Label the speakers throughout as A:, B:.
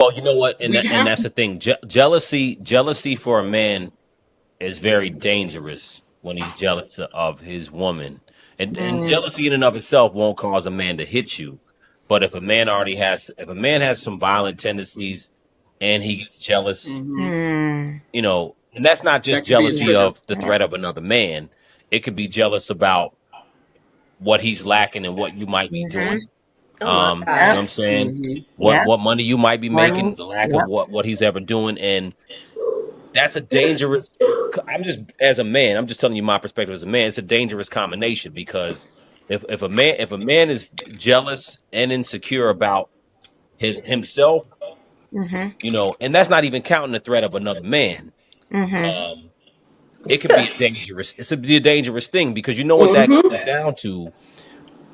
A: Well, you know what,
B: We
A: and
B: have
A: that's
B: to.
A: the thing. Jealousy for a man is very dangerous when he's jealous of his woman. And
C: Mm,
A: jealousy in and of itself won't cause a man to hit you. But if a man has some violent tendencies and he gets jealous,
B: Hmm.
C: mm,
A: and that's not just
B: That could be a
A: jealousy
B: trigger.
A: of the threat of another man. It could be jealous about what he's lacking and what you might be
C: mm-hmm.
A: doing.
D: Oh my
A: You
C: Yep.
A: know what
D: God.
A: I'm saying?
B: Hmm.
A: What
C: Yep.
A: what money you might be
C: Money.
A: making, the lack of
C: Yep.
A: what he's ever doing, and that's a dangerous. I'm just as a man. I'm just telling you my perspective as a man. It's a dangerous combination because if a man is jealous and insecure about himself,
C: Mm-hmm.
A: and that's not even counting the threat of another man.
C: Mm-hmm.
A: Um, it could be a dangerous. It's a dangerous thing because you know what that
D: Hmm.
A: comes down to.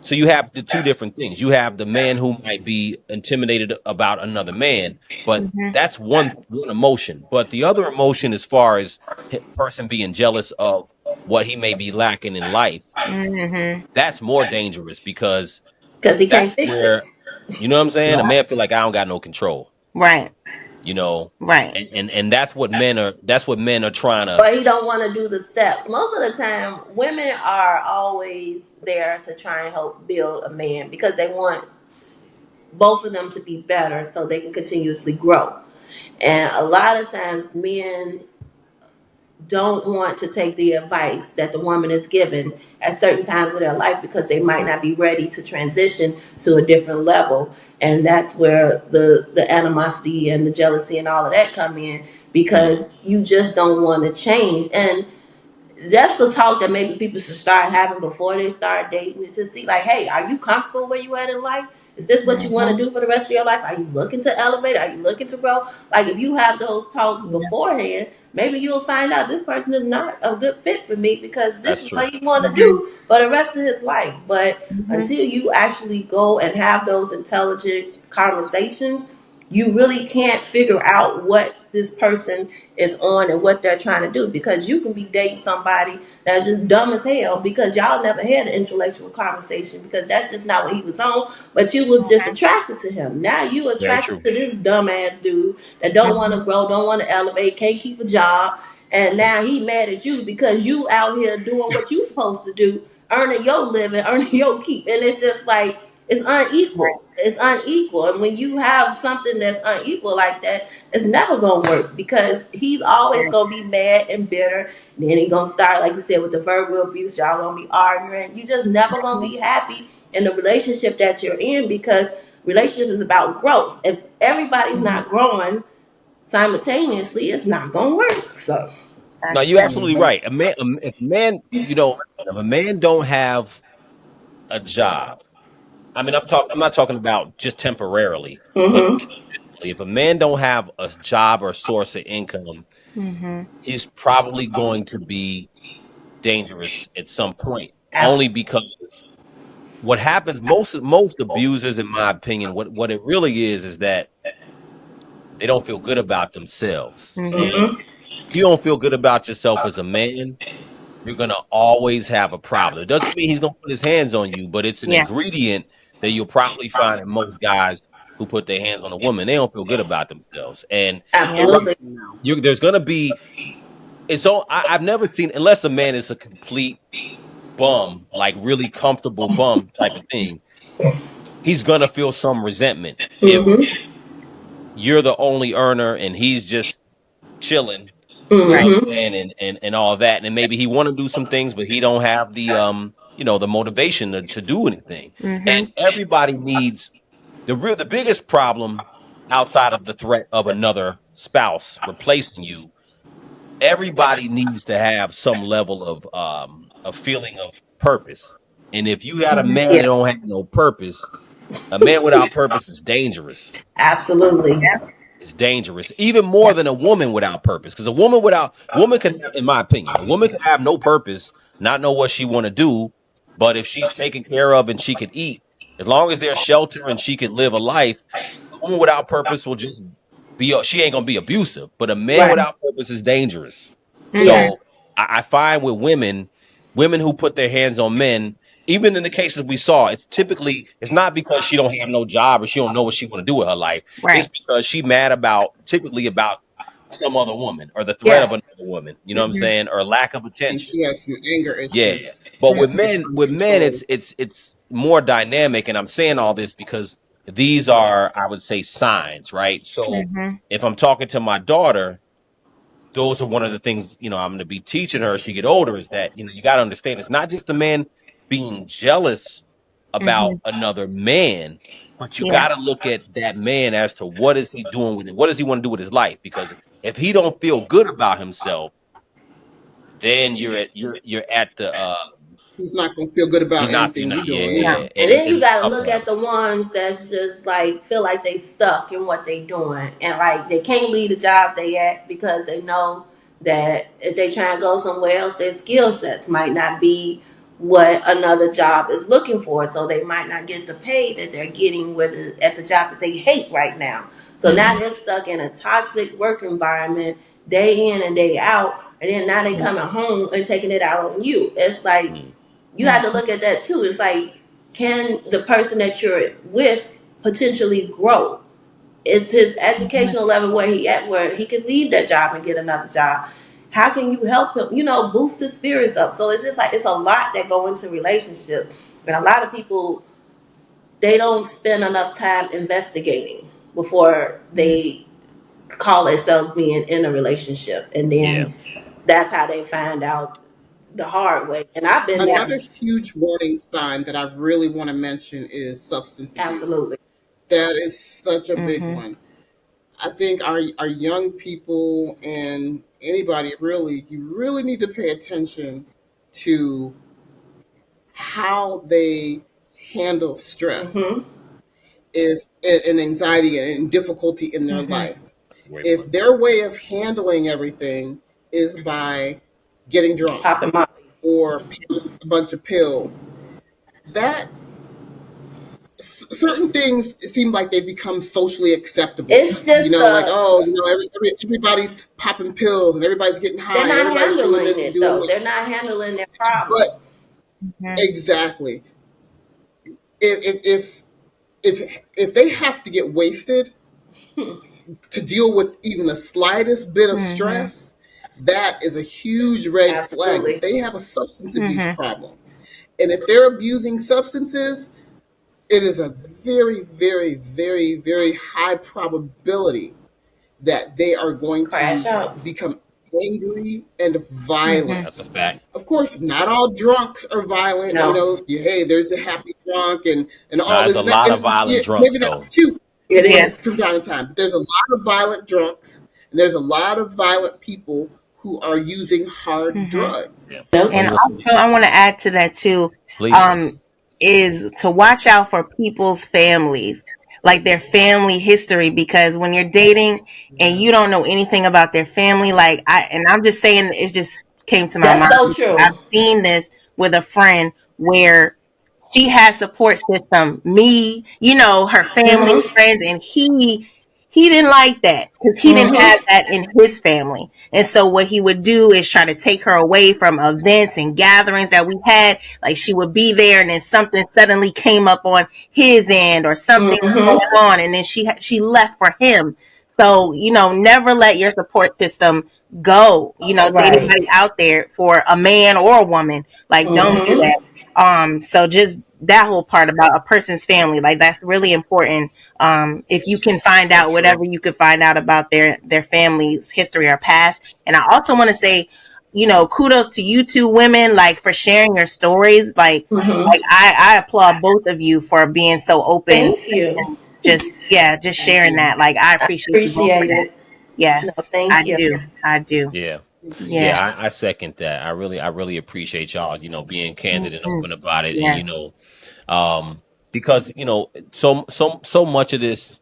A: So you have the two different things. You have the man who might be intimidated about another man, but
C: Mm-hmm.
A: that's one emotion. But the other emotion, as far as person being jealous of what he may be lacking in life,
C: Mm-hmm.
A: that's more dangerous because
D: Because he
A: that's
D: can't fix it.
A: where you know what I'm saying. A
C: Right.
A: man feel like I don't got no control,
C: Right.
A: you know,
C: Right.
A: and that's what men are. That's what men are trying to.
D: Or he don't want to do the steps. Most of the time, women are always there to try and help build a man because they want both of them to be better so they can continuously grow. And a lot of times, men don't want to take the advice that the woman is given at certain times of their life because they might not be ready to transition to a different level. And that's where the animosity and the jealousy and all of that come in
A: Mm,
D: because you just don't want to change. And that's the talk that maybe people should start having before they start dating, is to see like, hey, are you comfortable where you at in life? Is this what you want to
C: Mm-hmm.
D: do for the rest of your life? Are you looking to elevate? Are you looking to grow? Like if you have those talks
C: Yeah.
D: beforehand, maybe you'll find out this person is not a good fit for me because this
A: that's
D: is
A: true.
D: what he want to
C: Mm-hmm.
D: do for the rest of his life. But
C: Mm-hmm.
D: until you actually go and have those intelligent conversations, you really can't figure out what this person is on and what they're trying to do, because you can be dating somebody that's just dumb as hell because y'all never had an intellectual conversation because that's just not what he was on, but you was just attracted to him. Now you
A: Very
D: attracted
A: true.
D: to this dumbass dude that don't want
C: Mm-hmm.
D: to grow, don't want to elevate, can't keep a job, and now he mad at you because you out here doing what you supposed to do, earning your living, earning your keep, and it's just like it's
C: Right.
D: unequal. It's unequal, and when you have something that's unequal like that, it's never gonna work because he's always
C: Right.
D: gonna be mad and bitter. And then he gonna start, like you said, with the verbal abuse. Y'all gonna be arguing. You just never gonna
C: Mm-hmm.
D: be happy in the relationship that you're in because relationship is about growth. If everybody's
C: Mm-hmm.
D: not growing simultaneously, it's not gonna work. So,
A: No,
C: That's
A: you're
C: true.
A: absolutely right. If a man, if a man don't have a job, I mean, I'm not talking about just temporarily, but
D: mm-hmm.
A: if a man don't have a job or source of income,
C: Mm-hmm.
A: he's probably going to be dangerous at some point. Only
D: Absolutely.
A: because what happens, most abusers, in my opinion, what it really is that they don't feel good about themselves. And
C: Mm-hmm.
D: Mm-hmm.
A: if you don't feel good about yourself as a man, you're gonna always have a problem. It doesn't mean he's gonna put his hands on you, but it's an
C: Yeah.
A: ingredient that you'll probably find in most guys who put their hands on a woman. They don't feel good about themselves, and
C: Yep.
A: you're,
D: Absolutely.
A: there's gonna be. It's all I've never seen unless a man is a complete bum, like really comfortable bum type of thing. He's gonna feel some resentment if
D: Mm-hmm.
A: you're the only earner and he's just chilling. You know
C: Right.
A: what I'm
D: Mm-hmm.
A: saying? And all that. And maybe he want to do some things, but he don't have the motivation to do anything. And
C: Mm-hmm.
A: everybody needs the biggest problem outside of the threat of another spouse replacing you. Everybody needs to have some level of a feeling of purpose. And if you got a
C: Mm-hmm.
A: man that
D: Yeah.
A: don't have no purpose, a man without purpose is dangerous.
D: Absolutely.
C: Yep.
A: Is dangerous, even more
C: Yep.
A: than a woman without purpose. Because woman can, in my opinion, a woman can have no purpose, not know what she want to do, but if she's taken care of and she can eat, as long as there's shelter and she can live a life, a woman without purpose will just be. She ain't gonna be abusive, but a man
D: Right.
A: without purpose is dangerous.
D: Yeah.
C: Mm-hmm.
A: So I find with women who put their hands on men. even in the cases we saw, it's not because she don't have no job or she don't know what she want to do with her life. It's
C: Right.
A: because she mad about typically about some other woman or the threat of
D: Yeah.
A: another woman. You know what I'm
C: Mhm.
A: saying? Or lack of
B: And
A: attention.
B: she has some anger
A: Yeah.
B: issues.
A: But
B: Has some
A: with men,
B: uncontrolled.
A: it's more dynamic, and I'm saying all this because these are, I would say, signs, right? So
C: Mhm.
A: if I'm talking to my daughter, those are one of the things I'm going to be teaching her as she get older is that you got to understand it's not just a man being jealous about
C: Mhm.
A: another man, but you
C: Yeah.
A: got to look at that man as to what is he doing with it, what does he want to do with his life? Because if he don't feel good about himself, then you're at the
B: He's not going to feel good about
A: you're
B: anything
A: not
B: you're doing
C: No.
B: either.
A: yeah,
D: And then
A: and
D: you
A: it's
D: gotta
A: tough
D: look
A: to have
D: at
A: a
D: the ones that's just like feel like they stuck in what they doing and like they can't leave the job they at because they know that if they try and go somewhere else, their skill sets might not be what another job is looking for. So they might not get the pay that they're getting at the job that they hate right now. So now
A: hmm
D: they're stuck in a toxic work environment day in and day out. And then now they
C: Yeah.
D: coming home and taking it out on you. It's like you have to
C: Mhm.
D: look at that too. It's like, can the person that you're with potentially grow? Is his
C: Mhm.
D: educational level where he at where he can leave that job and get another job? How can you help him? Boost his spirits up. So it's just like it's a lot that go into relationships, and a lot of people they don't spend enough time investigating before
C: Mhm.
D: they call themselves being in a relationship, and
A: yeah,
D: then that's how they find out the hard way. And I've been there.
B: Another huge warning sign that I really want to mention is substance abuse.
D: Absolutely.
B: That is such a big
C: Mhm.
B: one. I think our young people and anybody really, you really need to pay attention to how they handle stress,
D: Mm-hmm.
B: if and anxiety and difficulty in their
C: Mhm.
B: life.
A: great
B: If
A: point.
B: their way of handling everything is by getting drunk
D: Popping mollies.
B: or a bunch of pills, that certain things seem like they become socially acceptable.
D: It's just
B: Like, oh, everybody's popping pills and everybody's getting
D: they're
B: high and
D: not
B: everybody's doing
D: handling
B: this and
D: it
B: doing
D: though.
B: that.
D: They're not handling their
B: But
D: problems.
C: Mhm.
B: exactly, if if if they have to get wasted to deal with even the slightest bit of
C: Mhm.
B: stress, that is a huge red flag that
D: Absolutely.
B: they have a substance abuse
C: Mhm.
B: problem. And if they're abusing substances, it is a very, very, very, very high probability that they are going
D: Crash
B: to
D: out.
B: become angry and
C: Mhm.
A: That's a
B: violent.
A: fact.
B: Of course, not all drunks are violent.
D: No,
B: Hey, there's a happy drunk and
A: Now,
B: all
A: there's
B: this,
A: a
B: and, that,
A: lot of
B: and yeah,
A: violent drunks
B: maybe that's
A: though.
B: cute
D: it
C: Yeah.
D: is.
B: from time to time. But there's a lot of violent drunks, and there's a lot of violent people who are using hard
C: Mhm.
B: drugs.
A: Yeah.
D: Yep.
A: Well,
C: And
A: listen,
C: also, I want to add to that too.
A: please.
C: Um, is to watch out for people's families, like their family history, because when you're dating and you don't know anything about their family, I'm just saying, it just came to my
D: That's
C: mind
D: so
C: because
D: true.
C: I've seen this with a friend where she had support system, me, her family,
D: Mm-hmm.
C: friends, and he didn't like that because he didn't have
D: Mm-hmm.
C: that in his family. And so what he would do is try to take her away from events and gatherings that we had. Like she would be there, and then something suddenly came up on his end, or something was
D: Mm-hmm.
C: going on, and then she left for him. So never let your support system go. To
D: Right.
C: anybody out there, for a man or a woman, like don't do
D: Mm-hmm.
C: that. So just that whole part about a person's family, like that's really important. If you can find
B: So
C: out whatever
B: true.
C: you could find out about their family's history or past. And I also want to say, kudos to you two women, like for sharing your stories. Like
D: Mm-hmm.
C: I applaud both of you for being so open
D: Thank you.
C: and just
B: Thank
C: sharing
B: you.
C: that. Like I
D: I
C: appreciate you both for
D: appreciate
C: that.
D: it. No,
C: Yes, I
D: thank you.
C: do. I do.
A: Yeah.
C: Yeah.
B: Appreciate
A: Yeah, I second that. I really appreciate y'all, being candid and
C: Mhm.
A: open about it, and
C: Yes.
A: because so much of this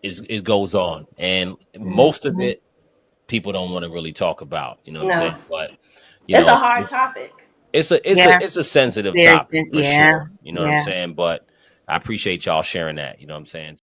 A: is it goes on, and most of
C: Mhm.
A: it people don't want to really talk about. You know what I'm
D: No,
A: saying? But you
D: it's a
A: know,
D: hard topic.
C: Yeah.
A: it's a sensitive
C: There's
A: topic for
C: yeah.
A: sure. You know what I'm
C: Yeah.
A: saying? But I appreciate y'all sharing that. You know what I'm saying?